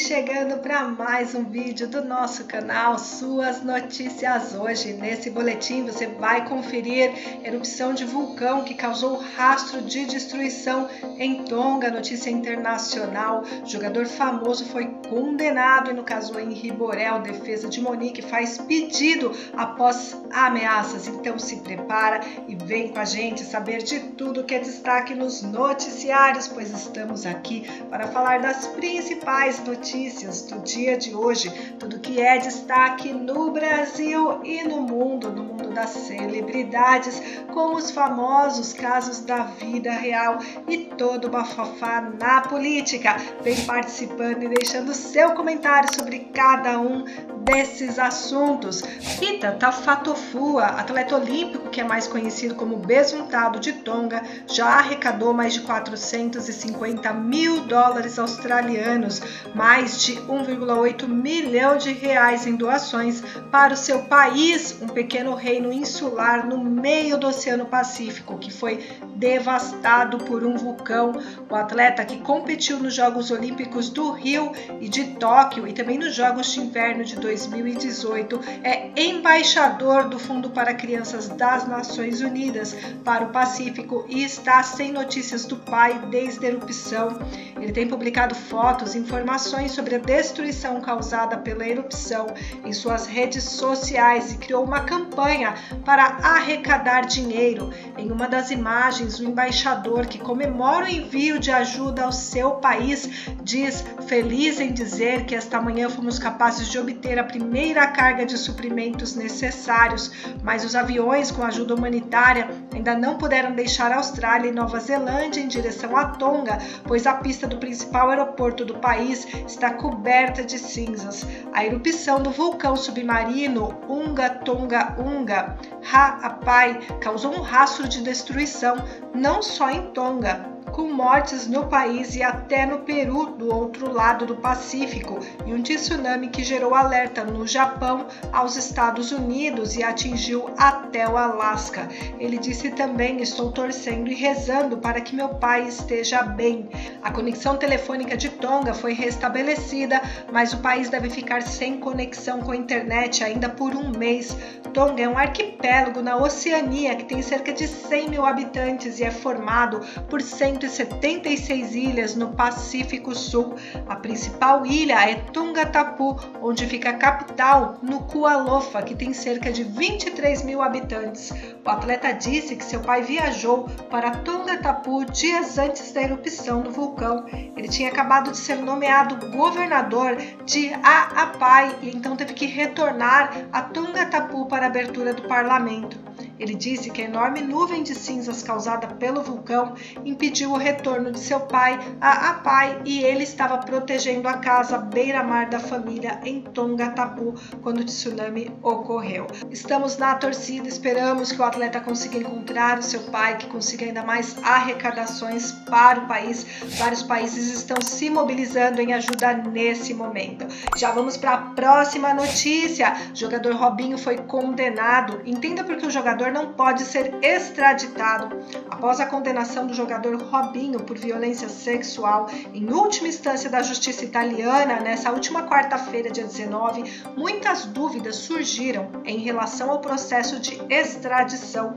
chegando para mais um vídeo do nosso canal Suas Notícias Hoje. Nesse boletim você vai conferir erupção de vulcão que causou rastro de destruição em Tonga, notícia internacional. Jogador famoso foi condenado e no caso Henri Borel, defesa de Monique faz pedido após ameaças. Então se prepara e vem com a gente saber de tudo que é destaque nos noticiários, pois estamos aqui para falar das principais notícias do dia de hoje, tudo que é destaque no Brasil e no mundo das celebridades, com os famosos casos da vida real e todo o bafafá na política. Vem participando e deixando seu comentário sobre cada um desses assuntos. Rita Tafatofua, atleta olímpico que é mais conhecido como Besuntado de Tonga, já arrecadou mais de 450 mil dólares australianos, mais de 1,8 milhão de reais em doações para o seu país, um pequeno reino insular no meio do Oceano Pacífico, que foi devastado por um vulcão. O atleta, que competiu nos Jogos Olímpicos do Rio e de Tóquio e também nos Jogos de Inverno de 2018, é embaixador do Fundo para Crianças das Nações Unidas para o Pacífico e está sem notícias do pai desde a erupção. Ele tem publicado fotos e informações sobre a destruição causada pela erupção em suas redes sociais e criou uma campanha para arrecadar dinheiro. Em uma das imagens, o embaixador, que comemora o envio de ajuda ao seu país, diz: feliz em dizer que esta manhã fomos capazes de obter a primeira carga de suprimentos necessários, mas os aviões com ajuda humanitária ainda não puderam deixar a Austrália e Nova Zelândia em direção a Tonga, pois a pista do principal aeroporto do país está coberta de cinzas. A erupção do vulcão submarino Unga Tonga Unga Ha'apai causou um rastro de destruição não só em Tonga, com mortes no país e até no Peru, do outro lado do Pacífico, e um tsunami que gerou alerta no Japão, aos Estados Unidos e atingiu até o Alasca. Ele disse também: estou torcendo e rezando para que meu pai esteja bem. A conexão telefônica de Tonga foi restabelecida, mas o país deve ficar sem conexão com a internet ainda por um mês. Tonga é um arquipélago na Oceania que tem cerca de 100 mil habitantes e é formado por 176 ilhas no Pacífico Sul. A principal ilha é Tongatapu, onde fica a capital, Nuku'alofa, que tem cerca de 23 mil habitantes. O atleta disse que seu pai viajou para Tongatapu dias antes da erupção do vulcão. Ele tinha acabado de ser nomeado governador de Ha'apai e então teve que retornar a Tongatapu para a abertura do parlamento. Ele disse que a enorme nuvem de cinzas causada pelo vulcão impediu o retorno de seu pai a Ha'apai e ele estava protegendo a casa beira-mar da família em Tongatapu quando o tsunami ocorreu. Estamos na torcida, esperamos que o atleta consiga encontrar o seu pai, que consiga ainda mais arrecadações para o país. Vários países estão se mobilizando em ajudar nesse momento. Já vamos para a próxima notícia. O jogador Robinho foi condenado. Entenda por que o jogador não pode ser extraditado. Após a condenação do jogador Robinho por violência sexual em última instância da justiça italiana, nessa última quarta-feira, dia 19, muitas dúvidas surgiram em relação ao processo de extradição.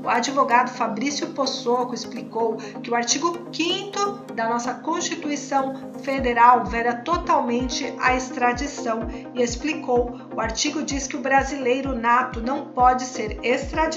O advogado Fabrício Possocco explicou que o artigo 5º da nossa Constituição Federal veda totalmente a extradição e explicou: o artigo diz que o brasileiro nato não pode ser extraditado,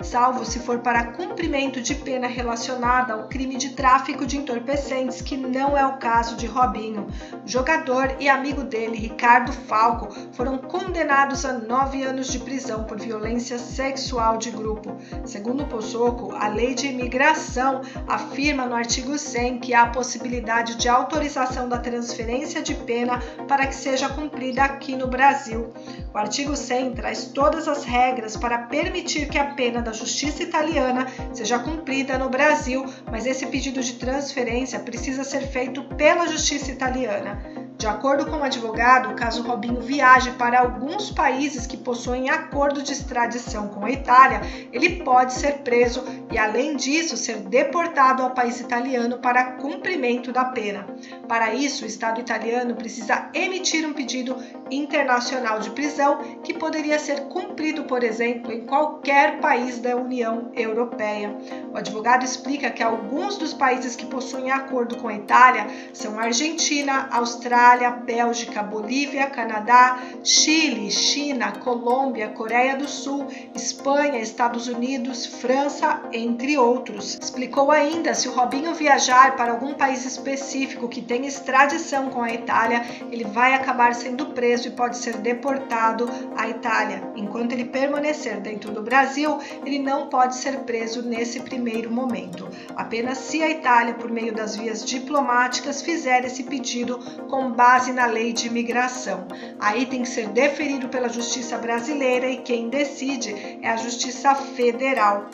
salvo se for para cumprimento de pena relacionada ao crime de tráfico de entorpecentes, que não é o caso de Robinho. O jogador e amigo dele, Ricardo Falco, foram condenados a 9 anos de prisão por violência sexual de grupo. Segundo Possocco, a lei de imigração afirma no artigo 100 que há a possibilidade de autorização da transferência de pena para que seja cumprida aqui no Brasil. O artigo 100 traz todas as regras para permitir que a pena da justiça italiana seja cumprida no Brasil, mas esse pedido de transferência precisa ser feito pela justiça italiana. De acordo com o advogado, caso Robinho viaje para alguns países que possuem acordo de extradição com a Itália, ele pode ser preso e, além disso, ser deportado ao país italiano para cumprimento da pena. Para isso, o Estado italiano precisa emitir um pedido internacional de prisão que poderia ser cumprido, por exemplo, em qualquer país da União Europeia. O advogado explica que alguns dos países que possuem acordo com a Itália são Argentina, Austrália, Bélgica, Bolívia, Canadá, Chile, China, Colômbia, Coreia do Sul, Espanha, Estados Unidos, França, entre outros. Explicou ainda: se o Robinho viajar para algum país específico que tem extradição com a Itália, ele vai acabar sendo preso e pode ser deportado à Itália. Enquanto ele permanecer dentro do Brasil, ele não pode ser preso nesse primeiro momento. Apenas se a Itália, por meio das vias diplomáticas, fizer esse pedido com base na lei de imigração. Aí tem que ser deferido pela Justiça brasileira e quem decide é a Justiça Federal.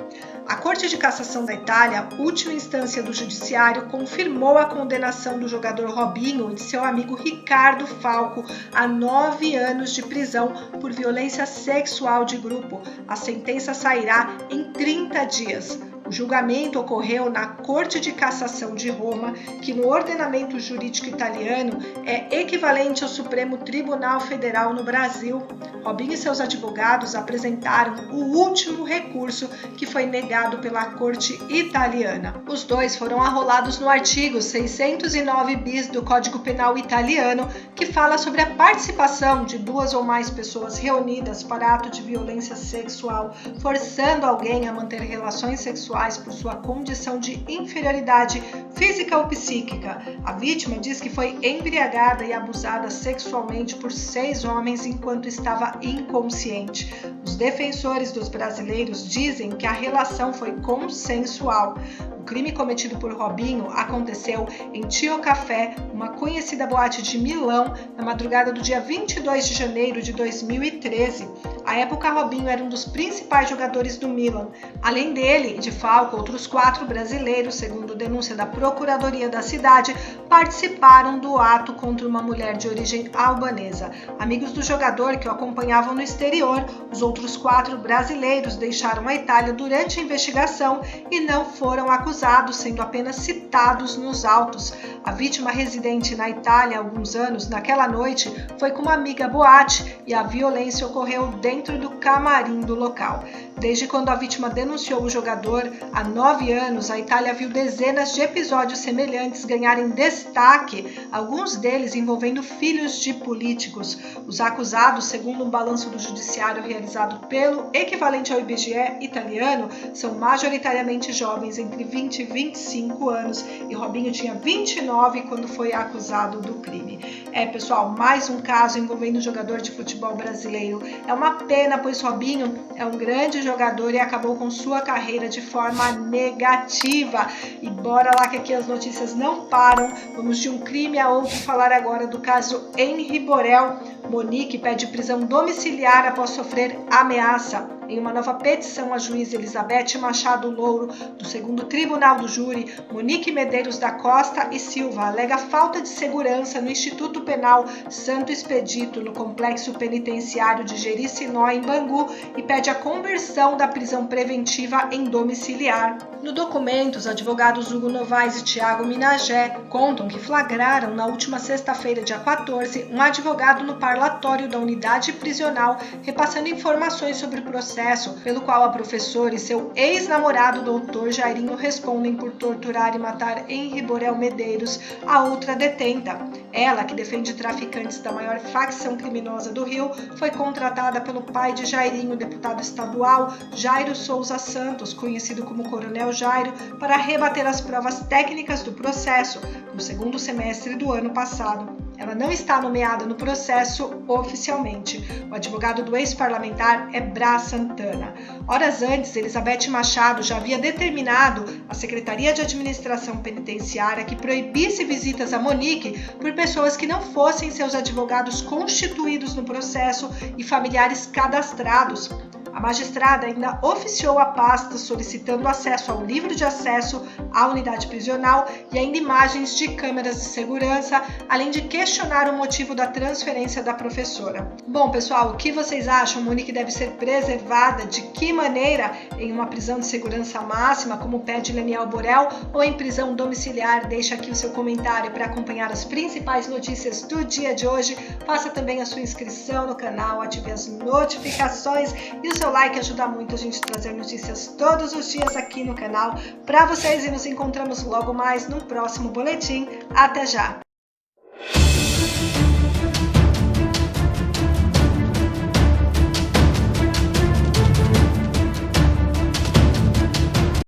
A Corte de Cassação da Itália, última instância do Judiciário, confirmou a condenação do jogador Robinho e de seu amigo Ricardo Falco a 9 anos de prisão por violência sexual de grupo. A sentença sairá em 30 dias. O julgamento ocorreu na Corte de Cassação de Roma, que no ordenamento jurídico italiano é equivalente ao Supremo Tribunal Federal no Brasil. Robinho e seus advogados apresentaram o último recurso, que foi negado pela Corte italiana. Os dois foram arrolados no artigo 609 bis do Código Penal italiano, que fala sobre a participação de 2 ou mais pessoas reunidas para ato de violência sexual, forçando alguém a manter relações sexuais por sua condição de inferioridade física ou psíquica. A vítima diz que foi embriagada e abusada sexualmente por 6 homens enquanto estava inconsciente. Os defensores dos brasileiros dizem que a relação foi consensual. O crime cometido por Robinho aconteceu em Tio Café, uma conhecida boate de Milão, na madrugada do dia 22 de janeiro de 2013. À época, Robinho era um dos principais jogadores do Milan. Além dele e de Falco, outros 4 brasileiros, segundo denúncia da Procuradoria da cidade, participaram do ato contra uma mulher de origem albanesa. Amigos do jogador que o acompanhavam no exterior, os outros 4 brasileiros deixaram a Itália durante a investigação e não foram acusados, sendo apenas citados nos autos. A vítima, residente na Itália há alguns anos, naquela noite foi com uma amiga à boate e a violência ocorreu dentro do camarim do local. Desde quando a vítima denunciou o jogador, há 9 anos, a Itália viu dezenas de episódios semelhantes ganharem destaque, alguns deles envolvendo filhos de políticos. Os acusados, segundo um balanço do judiciário realizado pelo equivalente ao IBGE italiano, são majoritariamente jovens entre 20 e 25 anos, e Robinho tinha 29 quando foi acusado do crime. Pessoal, mais um caso envolvendo um jogador de futebol brasileiro. É uma pena, pois Robinho é um grande jogador e acabou com sua carreira de forma negativa. E bora lá que aqui as notícias não param. Vamos de um crime a outro falar agora do caso Henri Borel. Monique pede prisão domiciliar após sofrer ameaça. Em uma nova petição à juíza Elizabeth Machado Louro, do 2º Tribunal do Júri, Monique Medeiros da Costa e Silva alega falta de segurança no Instituto Penal Santo Expedito, no Complexo Penitenciário de Jericinó, em Bangu, e pede a conversão da prisão preventiva em domiciliar. No documento, os advogados Hugo Novaes e Tiago Minagé contam que flagraram na última sexta-feira, dia 14, um advogado no parlatório da unidade prisional repassando informações sobre o processo pelo qual a professora e seu ex-namorado, doutor Jairinho, respondem por torturar e matar Henri Borel Medeiros, a outra detenta. Ela, que defende traficantes da maior facção criminosa do Rio, foi contratada pelo pai de Jairinho, deputado estadual Jairo Souza Santos, conhecido como Coronel Jairo, para rebater as provas técnicas do processo no 2º semestre do ano passado. Ela não está nomeada no processo oficialmente. O advogado do ex-parlamentar é Brás Santana. Horas antes, Elizabeth Machado já havia determinado à Secretaria de Administração Penitenciária que proibisse visitas a Monique por pessoas que não fossem seus advogados constituídos no processo e familiares cadastrados. A magistrada ainda oficiou a pasta solicitando acesso ao livro de acesso à unidade prisional e ainda imagens de câmeras de segurança, além de questionar o motivo da transferência da professora. Bom, pessoal, o que vocês acham? Monique deve ser preservada? De que maneira? Em uma prisão de segurança máxima, como pede Leniel Borel, ou em prisão domiciliar? Deixa aqui o seu comentário para acompanhar as principais notícias do dia de hoje. Faça também a sua inscrição no canal, ative as notificações e o seu like ajuda muito a gente a trazer notícias todos os dias aqui no canal para vocês, e nos encontramos logo mais no próximo boletim. Até já!